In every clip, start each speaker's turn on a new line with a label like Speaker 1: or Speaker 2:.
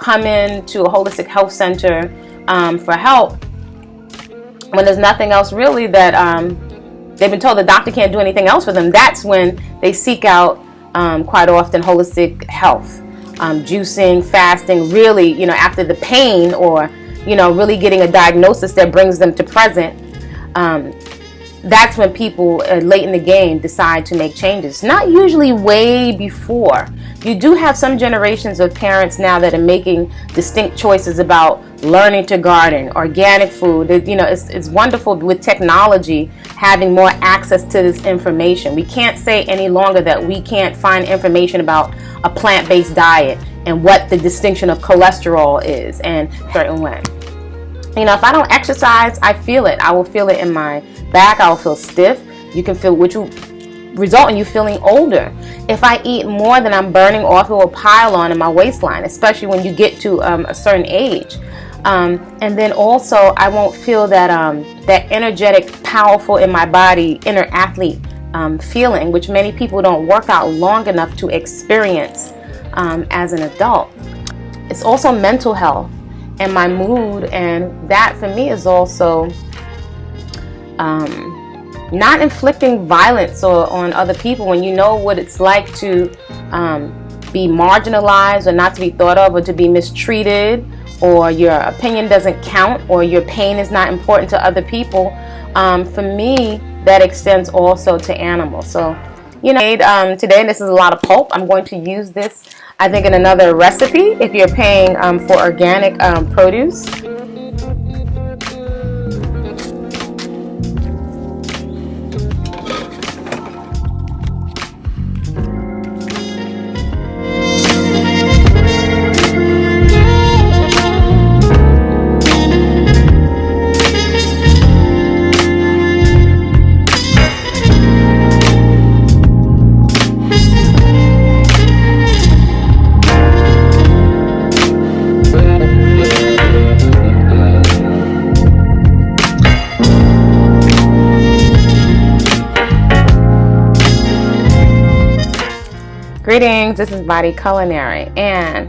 Speaker 1: come in to a holistic health center for help when there's nothing else really that they've been told the doctor can't do anything else for them. That's when they seek out quite often holistic health, juicing, fasting, really, you know, after the pain, or, you know, really getting a diagnosis that brings them to present. That's when people late in the game decide to make changes. Not usually way before. You do have some generations of parents now that are making distinct choices about learning to garden, organic food. You know, it's wonderful with technology having more access to this information. We can't say any longer that we can't find information about a plant-based diet and what the distinction of cholesterol is and certain way. You know, if I don't exercise, I feel it. I will feel it in my back. I will feel stiff. You can feel, which will result in you feeling older. If I eat more than I'm burning off, it will pile on in my waistline, especially when you get to a certain age. And then also, I won't feel that that energetic, powerful in my body, inner athlete feeling, which many people don't work out long enough to experience as an adult. It's also mental health and my mood, and that for me is also not inflicting violence on other people when you know what it's like to be marginalized or not to be thought of or to be mistreated, or your opinion doesn't count, or your pain is not important to other people. For me, that extends also to animals. So, you know, today, this is a lot of pulp. I'm going to use this, I think, in another recipe if you're paying for organic produce. Greetings, this is Body-Culinary, and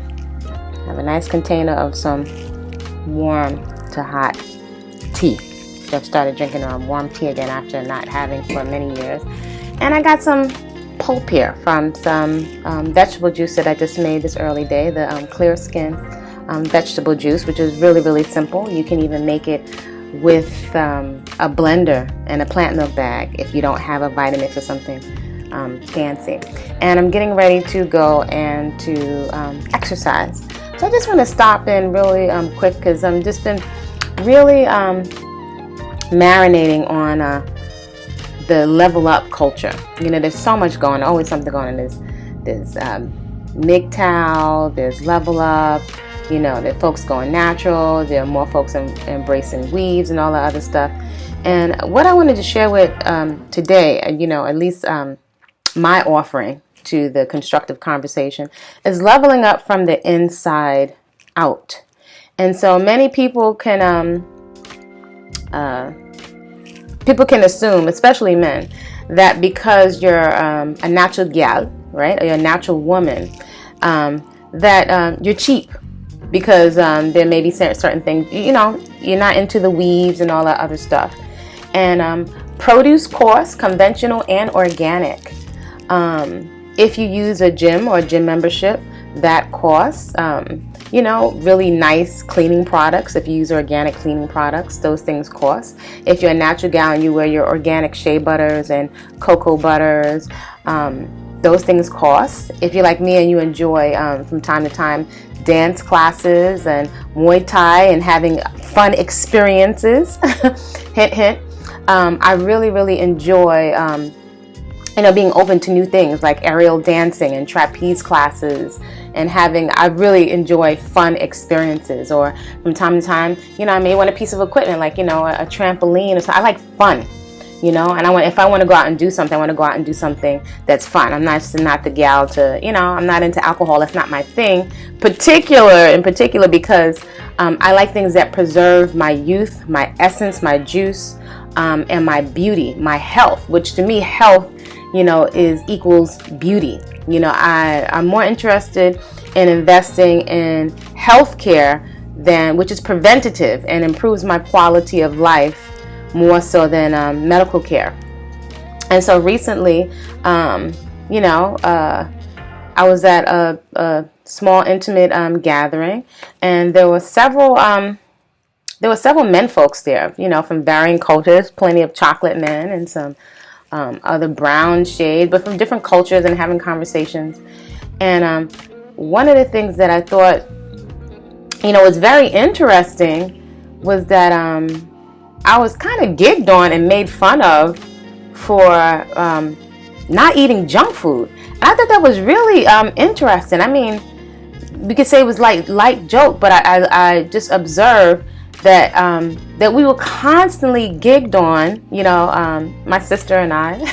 Speaker 1: I have a nice container of some warm to hot tea. I've started drinking warm tea again after not having for many years. And I got some pulp here from some vegetable juice that I just made this early day, the clear skin vegetable juice, which is really, really simple. You can even make it with a blender and a plant milk bag if you don't have a Vitamix or something fancy. And I'm getting ready to go and to exercise. So I just want to stop in really quick because I've just been really marinating on the level up culture. You know, there's so much going on, always something going on. There's MGTOW, there's level up, you know, there are folks going natural, there are more folks embracing weaves and all the other stuff. And what I wanted to share with today, you know, at least my offering to the constructive conversation, is leveling up from the inside out. And so many people can assume, especially men, that because you're a natural gal, right, or you're a natural woman, that you're cheap because there may be certain things, you know, you're not into the weaves and all that other stuff. And produce costs, conventional and organic. If you use a gym or a gym membership, that costs. You know, really nice cleaning products. If you use organic cleaning products, those things cost. If you're a natural gal and you wear your organic shea butters and cocoa butters, those things cost. If you're like me and you enjoy from time to time dance classes and Muay Thai and having fun experiences, hint, hint, I really, really enjoy you know, being open to new things like aerial dancing and trapeze classes, and I really enjoy fun experiences. Or from time to time, you know, I may want a piece of equipment like, you know, a trampoline or something. I like fun, you know, and if I want to go out and do something, I want to go out and do something that's fun. I'm not the gal to, you know, I'm not into alcohol. That's not my thing. In particular because I like things that preserve my youth, my essence, my juice, and my beauty, my health, which to me, health, you know, equals beauty. You know, I'm more interested in investing in healthcare which is preventative and improves my quality of life more so than medical care. And so recently, I was at a small intimate gathering, and there were several men folks there, from varying cultures, plenty of chocolate men and some other brown shades, but from different cultures, and having conversations. And one of the things that I thought, was very interesting was that I was kind of gigged on and made fun of for not eating junk food. And I thought that was really interesting. I mean, we could say it was light joke, but I just observed that that we were constantly gigged on. My sister and I,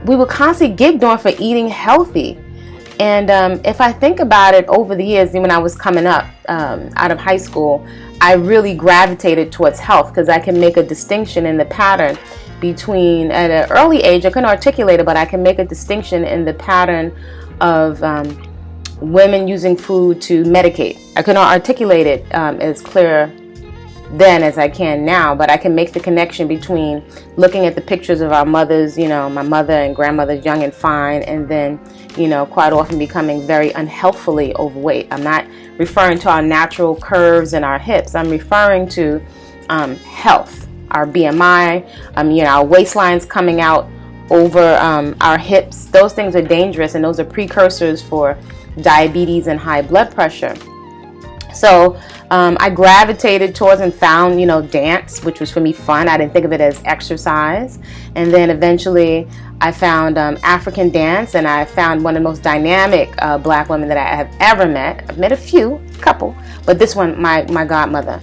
Speaker 1: we were constantly gigged on for eating healthy. And if I think about it, over the years, when I was coming up out of high school, I really gravitated towards health because I can make a distinction in the pattern between, at an early age, I couldn't articulate it, but I can make a distinction in the pattern of women using food to medicate. I couldn't articulate it as clear then as I can now, but I can make the connection between looking at the pictures of our mothers, my mother and grandmother's young and fine, and then, quite often becoming very unhealthfully overweight. I'm not referring to our natural curves in our hips. I'm referring to health, our BMI, our waistlines coming out over our hips. Those things are dangerous, and those are precursors for diabetes and high blood pressure. So I gravitated towards and found, dance, which was for me fun. I didn't think of it as exercise. And then eventually I found African dance, and I found one of the most dynamic black women that I have ever met. I've met a couple, but this one, my godmother,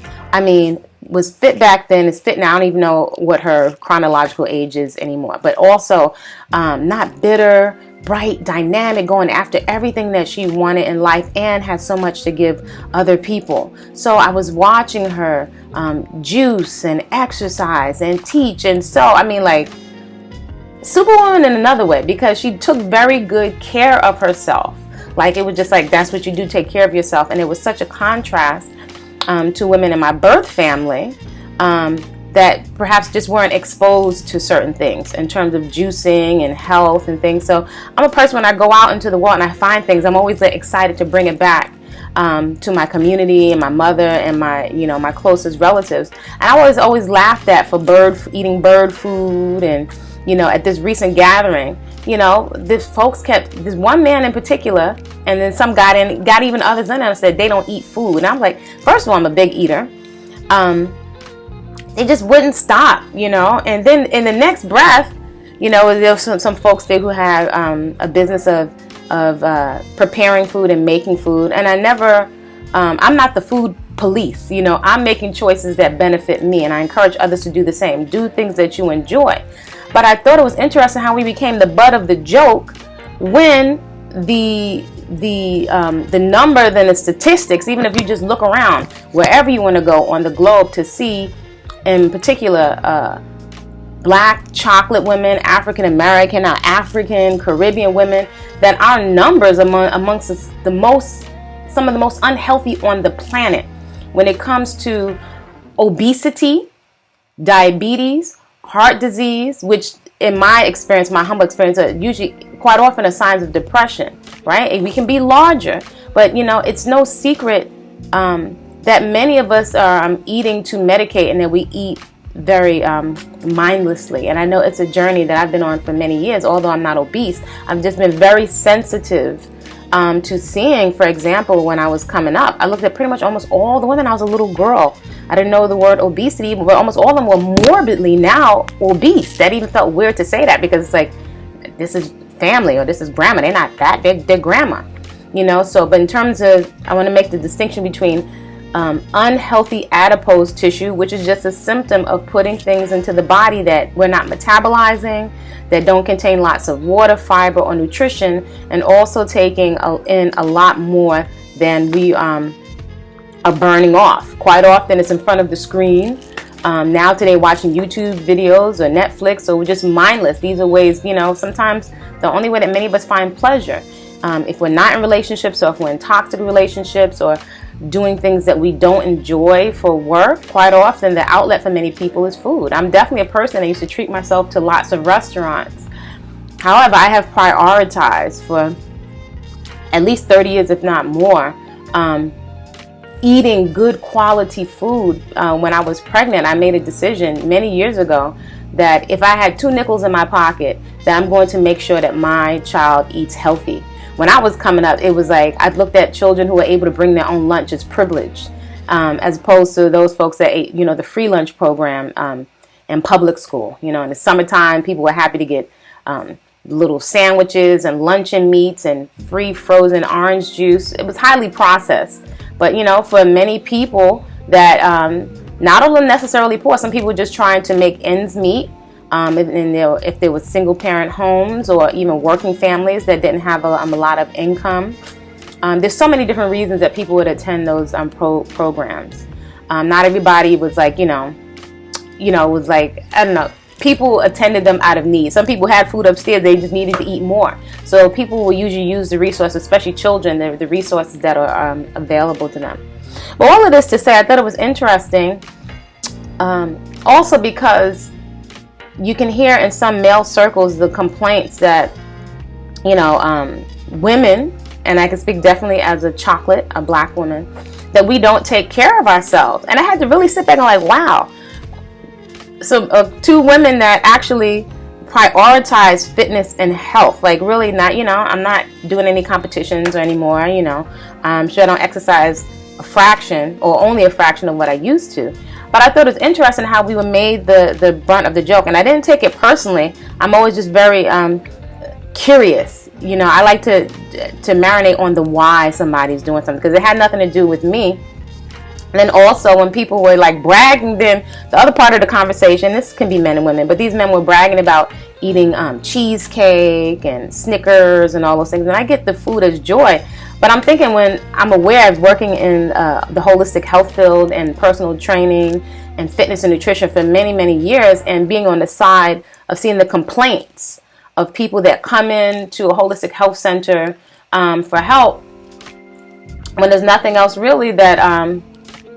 Speaker 1: was fit back then, is fit now. I don't even know what her chronological age is anymore, but also not bitter, bright, dynamic, going after everything that she wanted in life, and had so much to give other people. So I was watching her juice and exercise and teach, and so superwoman in another way, because she took very good care of herself. It was just that's what you do, take care of yourself. And it was such a contrast to women in my birth family that perhaps just weren't exposed to certain things in terms of juicing and health and things. So I'm a person, when I go out into the world and I find things, I'm always excited to bring it back to my community and my mother and my my closest relatives. And I was always laughed at for eating bird food. And at this recent gathering, this one man in particular, and then some got even others in there and said they don't eat food. And I'm like, first of all, I'm a big eater. They just wouldn't stop, and then in the next breath, there's some folks there who have a business of preparing food and making food. And I'm not the food police, I'm making choices that benefit me, and I encourage others to do the same. Do things that you enjoy. But I thought it was interesting how we became the butt of the joke when the numbers and the statistics, even if you just look around wherever you want to go on the globe to see, in particular, Black chocolate women, African American, African, Caribbean women, that our numbers amongst some of the most unhealthy on the planet when it comes to obesity, diabetes, heart disease, which in my experience, my humble experience, are usually quite often are signs of depression, right? And we can be larger, but it's no secret that many of us are eating to medicate, and that we eat very mindlessly. And I know it's a journey that I've been on for many years. Although I'm not obese, I've just been very sensitive to seeing, for example, when I was coming up, I looked at pretty much almost all the women. I was a little girl. I didn't know the word obesity, but almost all of them were morbidly now obese. That even felt weird to say that, because it's like, this is family, or this is grandma. They're not fat, they're grandma. So, but in terms of, I want to make the distinction between unhealthy adipose tissue, which is just a symptom of putting things into the body that we're not metabolizing, that don't contain lots of water, fiber, or nutrition, and also taking in a lot more than we are burning off. Quite often it's in front of the screen. Now today, watching YouTube videos or Netflix, or we're just mindless. These are ways, sometimes the only way that many of us find pleasure. If we're not in relationships, or if we're in toxic relationships, or doing things that we don't enjoy for work, quite often the outlet for many people is food. I'm definitely a person that used to treat myself to lots of restaurants. However, I have prioritized for at least 30 years, if not more, eating good quality food. When I was pregnant, I made a decision many years ago that if I had 2 nickels in my pocket, that I'm going to make sure that my child eats healthy. When I was coming up, it was like I looked at children who were able to bring their own lunch as privilege, as opposed to those folks that ate, the free lunch program in public school. In the summertime, people were happy to get little sandwiches and luncheon meats and free frozen orange juice. It was highly processed. But, for many people that not all of them necessarily poor, some people were just trying to make ends meet. If there was single parent homes, or even working families that didn't have a lot of income. There's so many different reasons that people would attend those programs. Not everybody was like, was like, I don't know. People attended them out of need. Some people had food upstairs, they just needed to eat more. So people will usually use the resources, especially children, the resources that are available to them. But all of this to say, I thought it was interesting, also because you can hear in some male circles the complaints that, women, and I can speak definitely as a black woman, that we don't take care of ourselves. And I had to really sit back and like, wow. So 2 women that actually prioritize fitness and health, like really not, I'm not doing any competitions or anymore, I'm sure I don't exercise a fraction or only a fraction of what I used to. But I thought it was interesting how we were made the brunt of the joke. And I didn't take it personally. I'm always just very curious. I like to marinate on the why somebody's doing something, because it had nothing to do with me. And then also when people were like bragging, then the other part of the conversation, this can be men and women, but these men were bragging about eating cheesecake and Snickers and all those things. And I get the food as joy. But I'm thinking, when I'm aware of working in the holistic health field and personal training and fitness and nutrition for many, many years, and being on the side of seeing the complaints of people that come in to a holistic health center for help, when there's nothing else really that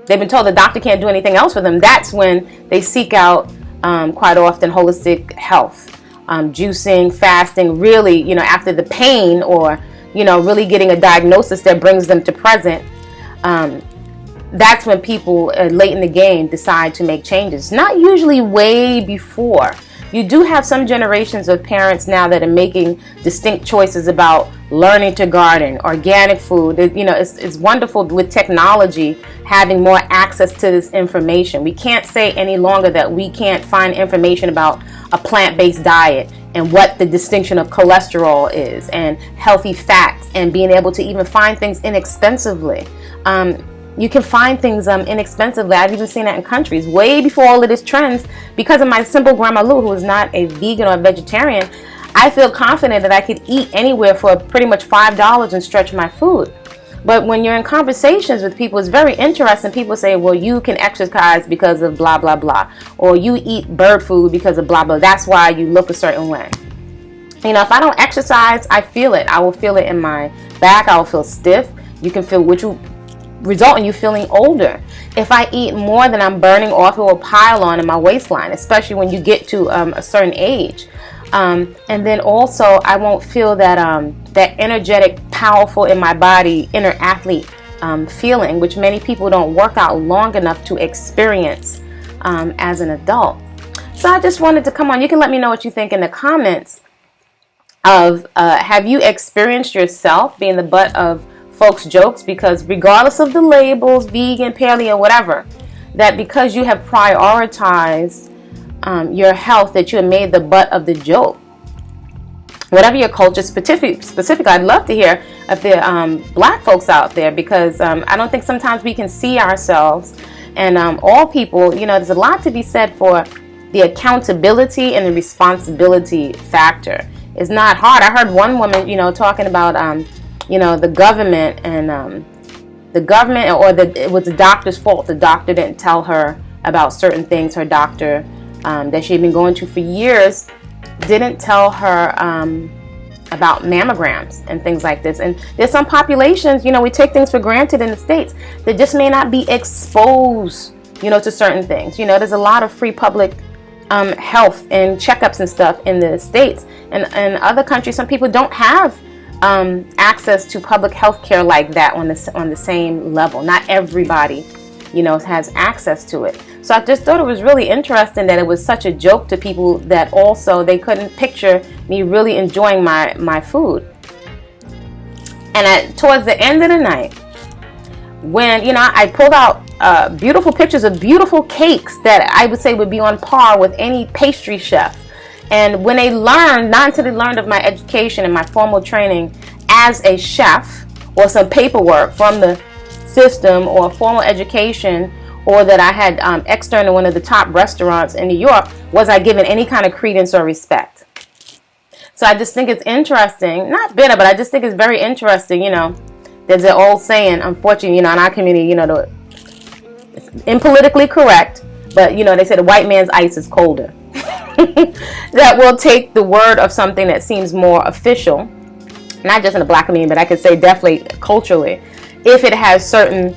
Speaker 1: they've been told the doctor can't do anything else for them, that's when they seek out quite often holistic health, juicing, fasting, really, after the pain, or really getting a diagnosis that brings them to present. That's when people late in the game decide to make changes. Not usually way before. You do have some generations of parents now that are making distinct choices about learning to garden, organic food. It's wonderful with technology having more access to this information. We can't say any longer that we can't find information about a plant-based diet and what the distinction of cholesterol is, and healthy fats, and being able to even find things inexpensively. You can find things inexpensively. I've even seen that in countries way before all of this trends. Because of my simple Grandma Lou, who is not a vegan or a vegetarian, I feel confident that I could eat anywhere for pretty much $5 and stretch my food. But when you're in conversations with people, it's very interesting. People say, well, you can exercise because of blah, blah, blah. Or you eat bird food because of blah, blah. That's why you look a certain way. If I don't exercise, I feel it. I will feel it in my back. I will feel stiff. You can feel, which will result in you feeling older. If I eat more than I'm burning off, it will pile on in my waistline, especially when you get to a certain age. And then also, I won't feel that energetic, powerful in my body, inner athlete feeling, which many people don't work out long enough to experience as an adult. So I just wanted to come on. You can let me know what you think in the comments of have you experienced yourself being the butt of folks' jokes? Because regardless of the labels, vegan, paleo, whatever, that because you have prioritized your health, that you have made the butt of the joke. Whatever your culture specific, I'd love to hear if there are black folks out there, because I don't think sometimes we can see ourselves, and all people, there's a lot to be said for the accountability and the responsibility factor. It's not hard. I heard one woman, talking about, the government, and it was the doctor's fault. The doctor didn't tell her about certain things. Her doctor that she had been going to for years didn't tell her about mammograms and things like this. And there's some populations, we take things for granted in the States that just may not be exposed, to certain things. There's a lot of free public health and checkups and stuff in the States. And in other countries, some people don't have access to public health care like that on the same level. Not everybody, has access to it. So I just thought it was really interesting that it was such a joke to people that also they couldn't picture me really enjoying my food. And towards the end of the night, when, I pulled out beautiful pictures of beautiful cakes that I would say would be on par with any pastry chef. And when they learned, not until they learned of my education and my formal training as a chef, or some paperwork from the system or formal education, or that I had external to one of the top restaurants in New York, was I given any kind of credence or respect. So I just think it's interesting, not bitter, but I just think it's very interesting, there's an old saying, unfortunately, in our community, it's impolitically correct, but, they say the white man's ice is colder. That will take the word of something that seems more official, not just in the black community, but I could say definitely culturally, if it has certain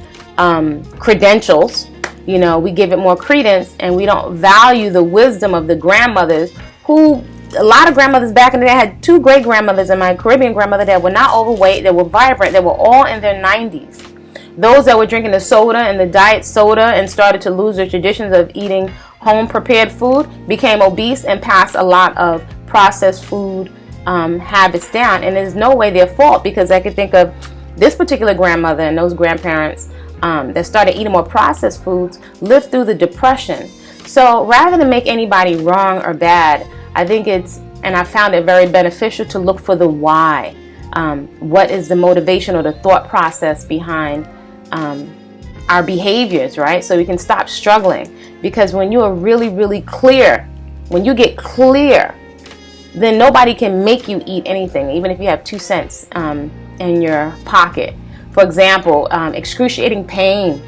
Speaker 1: credentials, we give it more credence, and we don't value the wisdom of the grandmothers who, a lot of grandmothers back in the day, had 2 great grandmothers and my Caribbean grandmother that were not overweight, that were vibrant, that were all in their 90s. Those that were drinking the soda and the diet soda and started to lose their traditions of eating home prepared food became obese and passed a lot of processed food habits down. And there's no way their fault, because I could think of this particular grandmother and those grandparents that started eating more processed foods lived through the Depression. So rather than make anybody wrong or bad, I think and I found it very beneficial to look for the why. What is the motivation or the thought process behind our behaviors, right? So we can stop struggling. Because when you are really, really clear, when you get clear, then nobody can make you eat anything, even if you have 2 cents in your pocket. For example, excruciating pain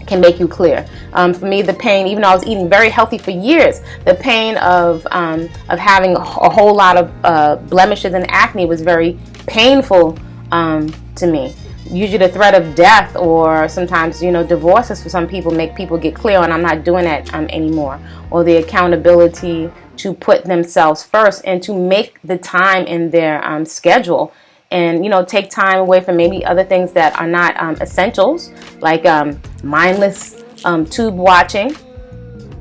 Speaker 1: can make you clear. For me, the pain, even though I was eating very healthy for years, the pain of having a whole lot of blemishes and acne was very painful to me. Usually the threat of death, or sometimes, divorces for some people, make people get clear, and I'm not doing that anymore. Or the accountability to put themselves first and to make the time in their schedule, and take time away from maybe other things that are not essentials, like mindless tube watching,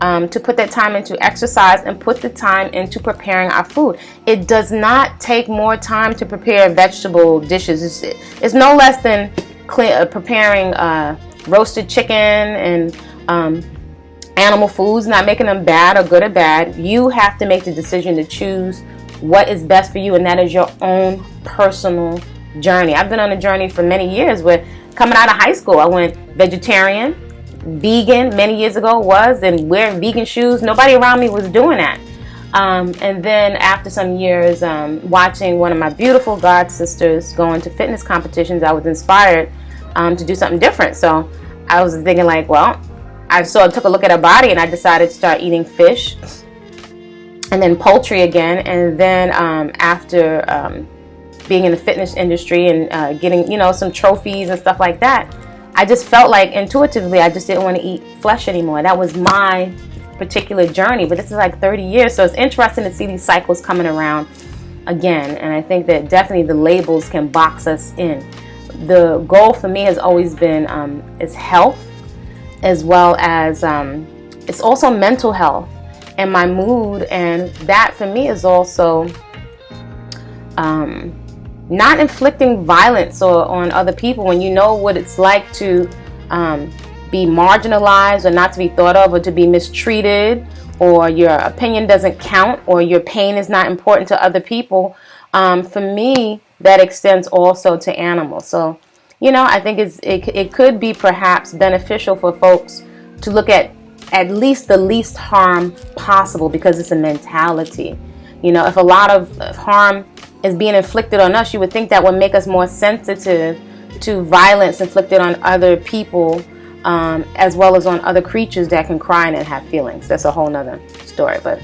Speaker 1: to put that time into exercise and put the time into preparing our food. It does not take more time to prepare vegetable dishes. It's no less than preparing roasted chicken and animal foods, not making them bad or good or bad. You have to make the decision to choose what is best for you, and that is your own personal journey. I've been on a journey for many years where, coming out of high school, I went vegetarian, vegan many years ago and wearing vegan shoes. Nobody around me was doing that. And then after some years watching one of my beautiful god sisters go into fitness competitions, I was inspired to do something different. So I was thinking like, well, I took a look at her body, and I decided to start eating fish and then poultry again. And then after being in the fitness industry and getting, some trophies and stuff like that, I just felt like intuitively I just didn't want to eat flesh anymore. That was my particular journey, but this is like 30 years. So it's interesting to see these cycles coming around again. And I think that definitely the labels can box us in. The goal for me has always been is health, as well as it's also mental health and my mood. And that for me is also not inflicting violence on other people when you know what it's like to be marginalized or not to be thought of or to be mistreated, or your opinion doesn't count or your pain is not important to other people. For me, that extends also to animals. So, I think it could be perhaps beneficial for folks to look at least the least harm possible, because it's a mentality. If a lot of harm is being inflicted on us, you would think that would make us more sensitive to violence inflicted on other people, as well as on other creatures that can cry and have feelings. That's a whole nother story. But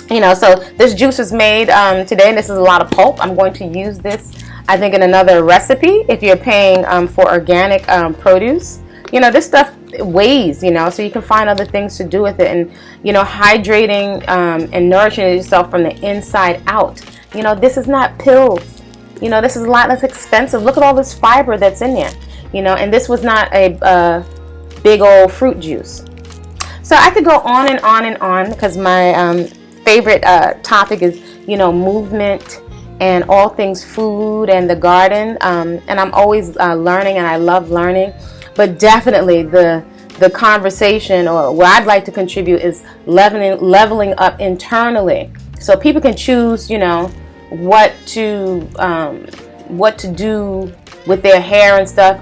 Speaker 1: So this juice was made today, and this is a lot of pulp. I'm going to use this, I think, in another recipe if you're paying for organic produce. This stuff weighs, so you can find other things to do with it. And, hydrating and nourishing yourself from the inside out. This is not pills. This is a lot less expensive. Look at all this fiber that's in there, and this was not a big old fruit juice. So I could go on and on and on because my favorite topic is, movement and all things food and the garden. And I'm always learning, and I love learning. But definitely the conversation, or what I'd like to contribute, is leveling up internally, so people can choose, what to do with their hair and stuff.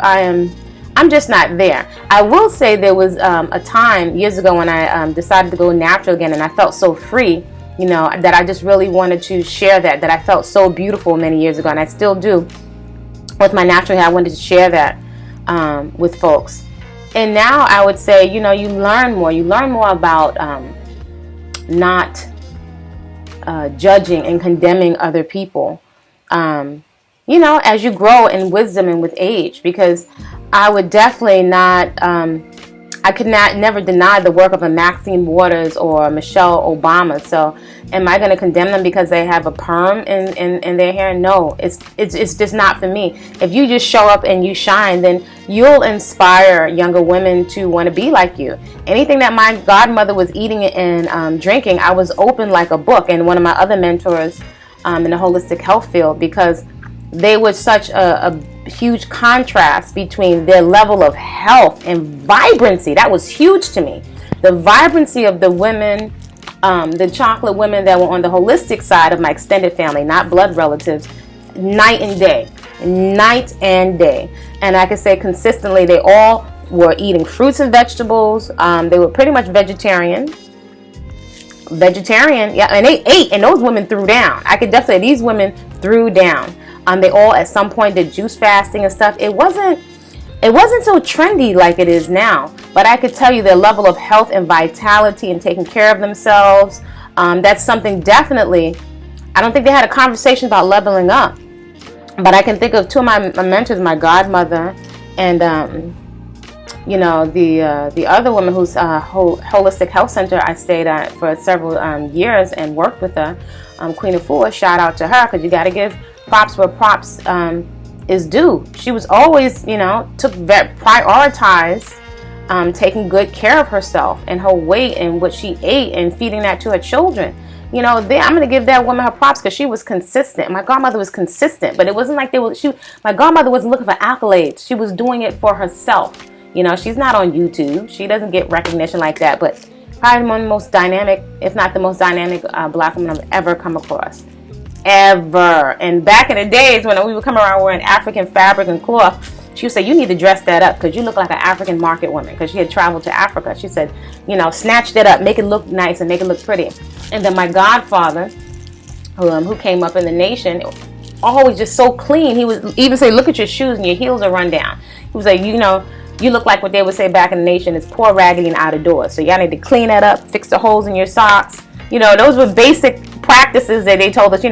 Speaker 1: I'm just not there. I will say there was a time years ago when I decided to go natural again, and I felt so free, that I just really wanted to share that I felt so beautiful many years ago, and I still do with my natural hair. I wanted to share that with folks. And now I would say, you learn more. You learn more about not judging and condemning other people, as you grow in wisdom and with age, because I would definitely not, I could never deny the work of a Maxine Waters or Michelle Obama. So am I going to condemn them because they have a perm in their hair? No, it's just not for me. If you just show up and you shine, then you'll inspire younger women to want to be like you. Anything that my godmother was eating and drinking, I was open like a book. And one of my other mentors in the holistic health field, because they were such a huge contrast between their level of health and vibrancy. That was huge to me. The vibrancy of the women, the chocolate women that were on the holistic side of my extended family, not blood relatives, night and day. And I can say consistently they all were eating fruits and vegetables. They were pretty much vegetarian, yeah, and they ate, and those women threw down. I could definitely say these women threw down. They all at some point did juice fasting and stuff. It wasn't so trendy like it is now, but I could tell you their level of health and vitality and taking care of themselves, that's something definitely. I don't think they had a conversation about leveling up, but I can think of two of my mentors, my godmother and the other woman whose holistic health center I stayed at for several years and worked with her, Queen Afua. Shout out to her, because you got to give props where props is due. She was always, prioritized taking good care of herself and her weight and what she ate and feeding that to her children. I'm going to give that woman her props because she was consistent. My godmother was consistent, but it wasn't like my godmother wasn't looking for accolades. She was doing it for herself. She's not on YouTube. She doesn't get recognition like that, but probably one of the most dynamic, if not the most dynamic black woman I've ever come across. Ever. And back in the days when we would come around wearing African fabric and cloth, she would say, you need to dress that up because you look like an African market woman, because she had traveled to Africa. She said, snatch that up, make it look nice and make it look pretty. And then my godfather, who came up in the nation, always just so clean. He would even say, look at your shoes and your heels are run down. He was like, you look like what they would say back in the nation is poor, raggedy, and out of doors. So y'all need to clean that up, fix the holes in your socks. Those were basic practices that they told us.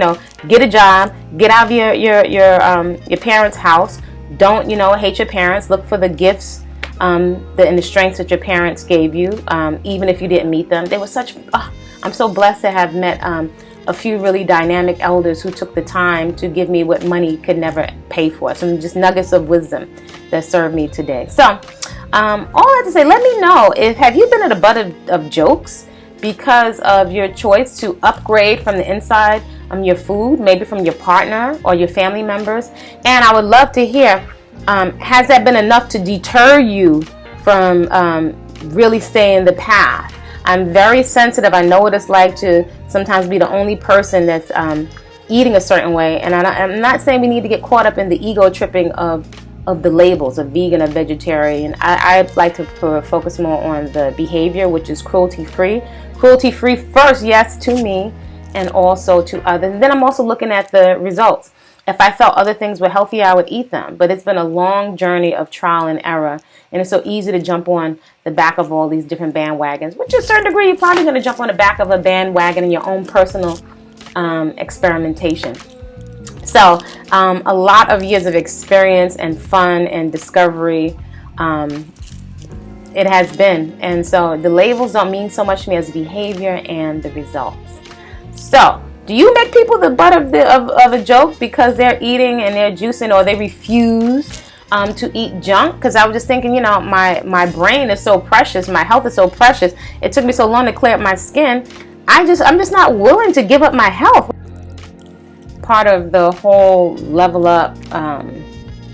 Speaker 1: Get a job, get out of your parents' house. Don't hate your parents. Look for the gifts and the strengths that your parents gave you, even if you didn't meet them. They were such. I'm so blessed to have met a few really dynamic elders who took the time to give me what money could never pay for. Some just nuggets of wisdom that serve me today. So, all that to say, let me know have you been at a butt of jokes because of your choice to upgrade from the inside your food, maybe from your partner or your family members. And I would love to hear, has that been enough to deter you from really staying the path? I'm very sensitive. I know what it's like to sometimes be the only person that's eating a certain way. And I'm not saying we need to get caught up in the ego tripping of the labels of vegan or vegetarian. I like to focus more on the behavior, which is cruelty-free. Cruelty-free first, yes, to me and also to others. And then I'm also looking at the results. If I felt other things were healthy, I would eat them. But it's been a long journey of trial and error. And it's so easy to jump on the back of all these different bandwagons, which to a certain degree, you're probably going to jump on the back of a bandwagon in your own personal experimentation. So a lot of years of experience and fun and discovery it has been. And so the labels don't mean so much to me as behavior and the results. So do you make people the butt of a joke because they're eating and they're juicing, or they refuse to eat junk? Because I was just thinking, my brain is so precious, my health is so precious. It took me so long to clear up my skin. I'm just not willing to give up my health. Part of the whole level up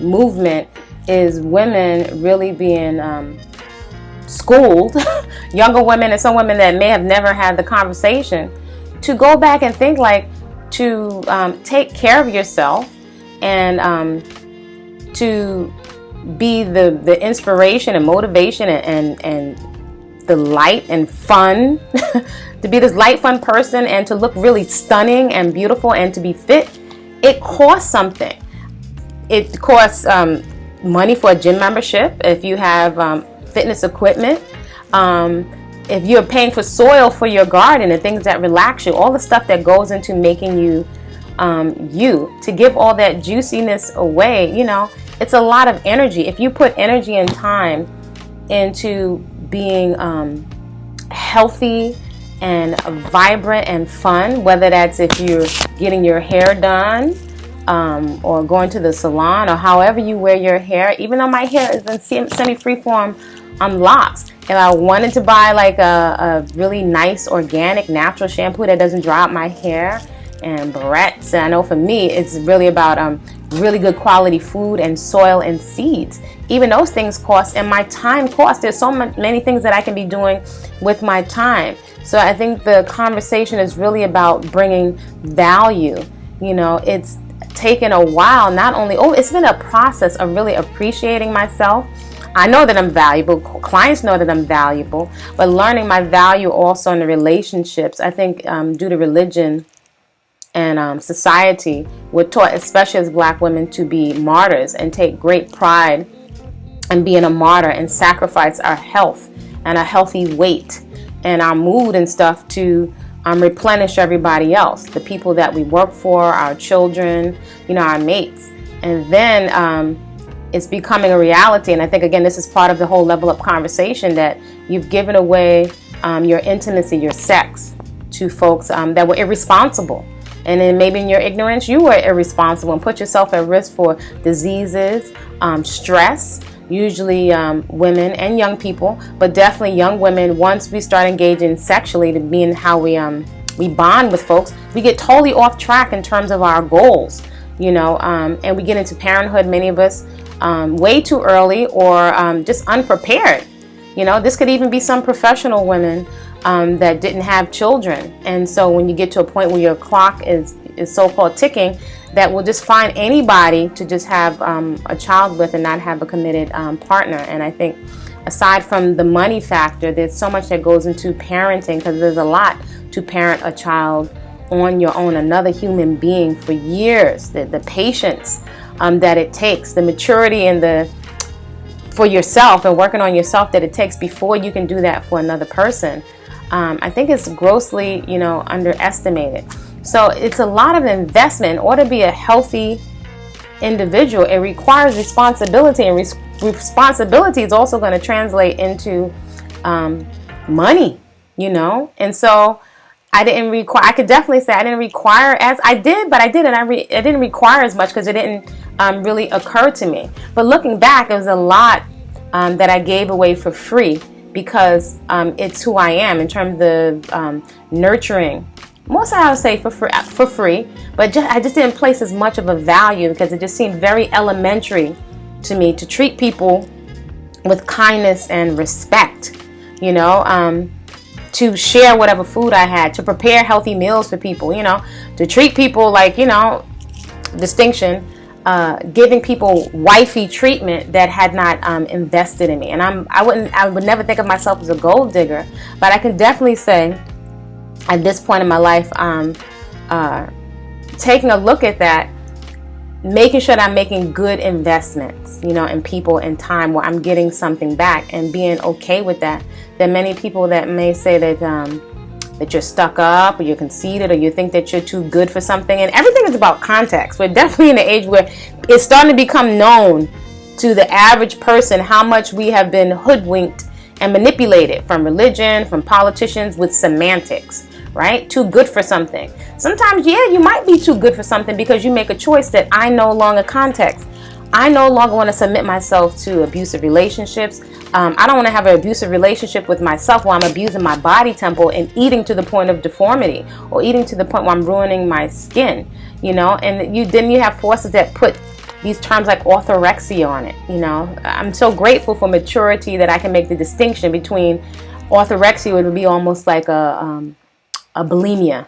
Speaker 1: movement is women really being schooled, younger women and some women that may have never had the conversation, to go back and think to take care of yourself and to be the inspiration and motivation and the light and fun, to be this light, fun person and to look really stunning and beautiful and to be fit. It costs something. It costs money for a gym membership if you have fitness equipment. If you're paying for soil for your garden and things that relax you, all the stuff that goes into making you to give all that juiciness away, it's a lot of energy. If you put energy and time into being healthy and vibrant and fun, whether that's if you're getting your hair done or going to the salon or however you wear your hair, even though my hair is in semi-freeform locs. If I wanted to buy a really nice organic natural shampoo that doesn't dry out my hair and barrettes, and I know for me it's really about really good quality food and soil and seeds. Even those things cost, and my time costs. There's so many things that I can be doing with my time. So I think the conversation is really about bringing value. It's taken a while. It's been a process of really appreciating myself. I know that I'm valuable. Clients know that I'm valuable, but learning my value also in the relationships. I think due to religion and society, we're taught, especially as Black women, to be martyrs and take great pride in being a martyr and sacrifice our health and a healthy weight and our mood and stuff to replenish everybody else, the people that we work for, our children, our mates. And then it's becoming a reality. And I think, again, this is part of the whole level up conversation, that you've given away your intimacy, your sex, to folks that were irresponsible. And then maybe in your ignorance, you were irresponsible and put yourself at risk for diseases, stress, usually women and young people, but definitely young women. Once we start engaging sexually, to being how we bond with folks, we get totally off track in terms of our goals, and we get into parenthood, many of us, way too early or just unprepared. This could even be some professional women that didn't have children. And so when you get to a point where your clock is so-called ticking, that will just find anybody to just have a child with and not have a committed partner. And I think aside from the money factor, there's so much that goes into parenting, because there's a lot to parent a child on your own, another human being for years, the patience that it takes, the maturity and for yourself and working on yourself that it takes before you can do that for another person. I think it's grossly, underestimated. So it's a lot of investment. In order to be a healthy individual, it requires responsibility, and responsibility is also going to translate into money, And so I could definitely say I didn't require as I did, but I did, and I didn't require as much because it didn't really occur to me. But looking back, it was a lot that I gave away for free, because it's who I am in terms of nurturing. Most I would say for free, but I just didn't place as much of a value, because it just seemed very elementary to me to treat people with kindness and respect, to share whatever food I had, to prepare healthy meals for people, to treat people like, distinction, giving people wifey treatment that had not invested in me. And I would never think of myself as a gold digger, but I can definitely say at this point in my life, taking a look at that, making sure that I'm making good investments, you know, in people and time where I'm getting something back, and being okay with that. There are many people that may say that that you're stuck up, or you're conceited, or you think that you're too good for something, and everything is about context. We're definitely in an age where it's starting to become known to the average person how much we have been hoodwinked and manipulated from religion, from politicians, with semantics. Right? Too good for something. Sometimes, yeah, you might be too good for something because you make a choice that I no longer context. I no longer want to submit myself to abusive relationships. I don't want to have an abusive relationship with myself where I'm abusing my body temple and eating to the point of deformity, or eating to the point where I'm ruining my skin, you know. And then you have forces that put these terms like orthorexia on it, you know. I'm so grateful for maturity that I can make the distinction between orthorexia, would be almost like a bulimia,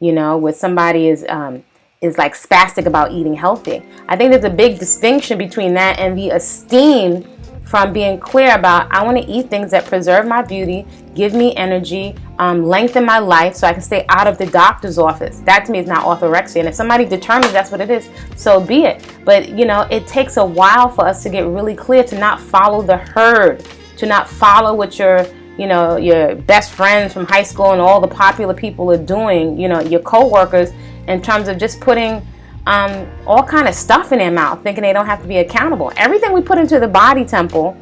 Speaker 1: you know, where somebody is like spastic about eating healthy. I think there's a big distinction between that and the esteem from being clear about, I want to eat things that preserve my beauty, give me energy, lengthen my life so I can stay out of the doctor's office. That to me is not orthorexia. And if somebody determines that's what it is, so be it. But, you know, it takes a while for us to get really clear, to not follow the herd, to not follow what your best friends from high school and all the popular people are doing, you know, your co-workers, in terms of just putting all kind of stuff in their mouth, thinking they don't have to be accountable. Everything we put into the body temple,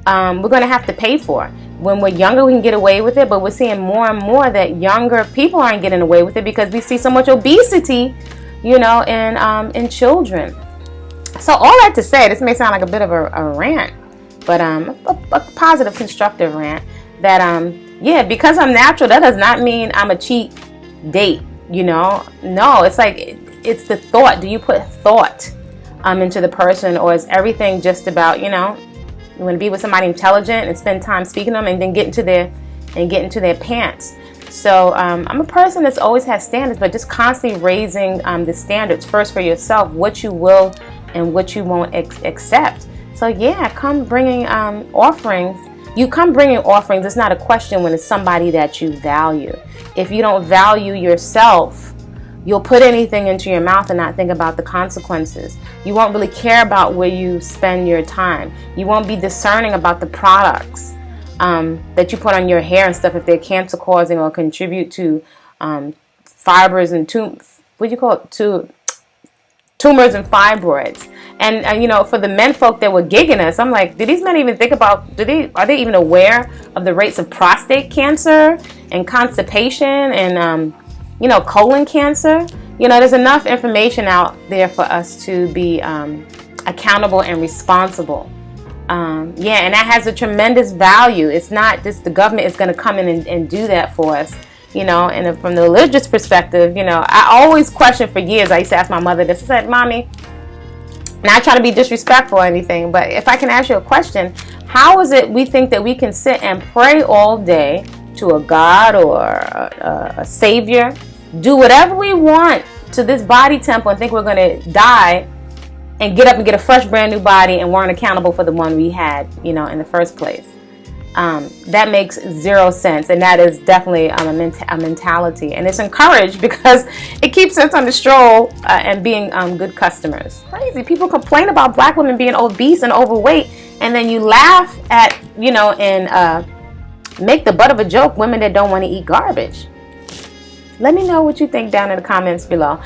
Speaker 1: we're going to have to pay for. When we're younger, we can get away with it, but we're seeing more and more that younger people aren't getting away with it because we see so much obesity, you know, in children. So all that to say, this may sound like a bit of a rant, but a positive, constructive rant, that yeah, because I'm natural, that does not mean I'm a cheap date, you know. No, it's like it's the thought. Do you put thought into the person, or is everything just about, you know, you want to be with somebody intelligent and spend time speaking to them and then get into their pants. So I'm a person that's always has standards, but just constantly raising the standards first for yourself, what you will and what you won't accept. So yeah, come bringing offerings. You come bringing offerings. It's not a question when it's somebody that you value. If you don't value yourself, you'll put anything into your mouth and not think about the consequences. You won't really care about where you spend your time. You won't be discerning about the products that you put on your hair and stuff, if they're cancer causing or contribute to fibers and tumors and fibroids. And you know, for the men folk that were gigging us, I'm like, do these men even think about, are they even aware of the rates of prostate cancer and constipation and you know, colon cancer? You know, there's enough information out there for us to be accountable and responsible. Yeah, and that has a tremendous value. It's not just the government is going to come in and do that for us. You know, and from the religious perspective, you know, I always questioned for years. I used to ask my mother this. I said, Mommy, not trying to be disrespectful or anything, but if I can ask you a question, how is it we think that we can sit and pray all day to a God or a Savior, do whatever we want to this body temple and think we're going to die and get up and get a fresh brand new body and weren't accountable for the one we had, you know, in the first place? That makes zero sense, and that is definitely a mentality, and it's encouraged because it keeps us on the stroll and being good customers. Crazy. People complain about black women being obese and overweight, and then you laugh at, you know, and make the butt of a joke women that don't want to eat garbage. Let me know what you think down in the comments below.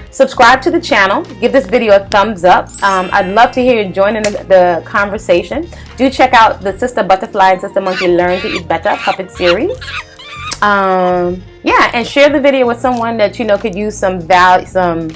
Speaker 1: Subscribe to the channel. Give this video a thumbs up. I'd love to hear you join in the conversation. Do check out the Sister Butterfly and Sister Monkey Learn to Eat Better puppet series. Yeah, and share the video with someone that you know could use some value, some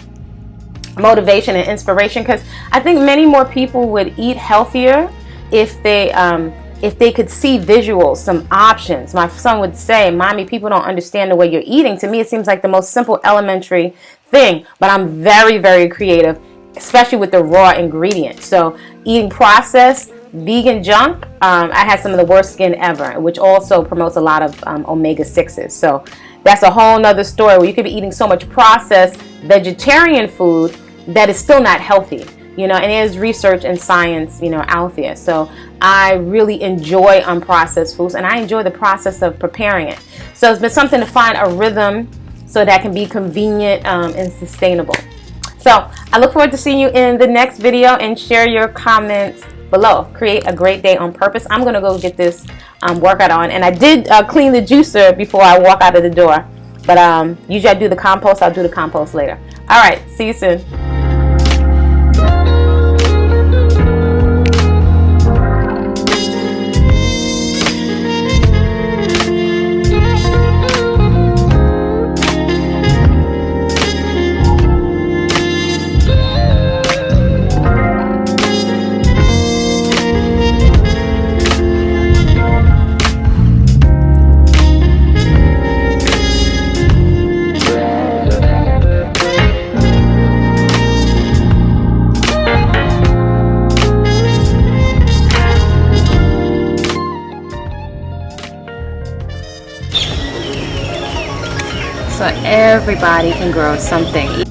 Speaker 1: motivation and inspiration, because I think many more people would eat healthier if they could see visuals, some options. My son would say, Mommy, people don't understand the way you're eating. To me, it seems like the most simple, elementary thing, but I'm very, very creative, especially with the raw ingredients. So eating processed, vegan junk, I had some of the worst skin ever, which also promotes a lot of omega-6s. So that's a whole nother story where you could be eating so much processed vegetarian food that is still not healthy. You know, and there's research and science, you know, out there. So I really enjoy unprocessed foods, and I enjoy the process of preparing it. So it's been something to find a rhythm so that can be convenient and sustainable. So I look forward to seeing you in the next video, and share your comments below. Create a great day on purpose. I'm going to go get this workout on. And I did clean the juicer before I walk out of the door. But usually I do the compost. I'll do the compost later. All right. See you soon. So everybody can grow something,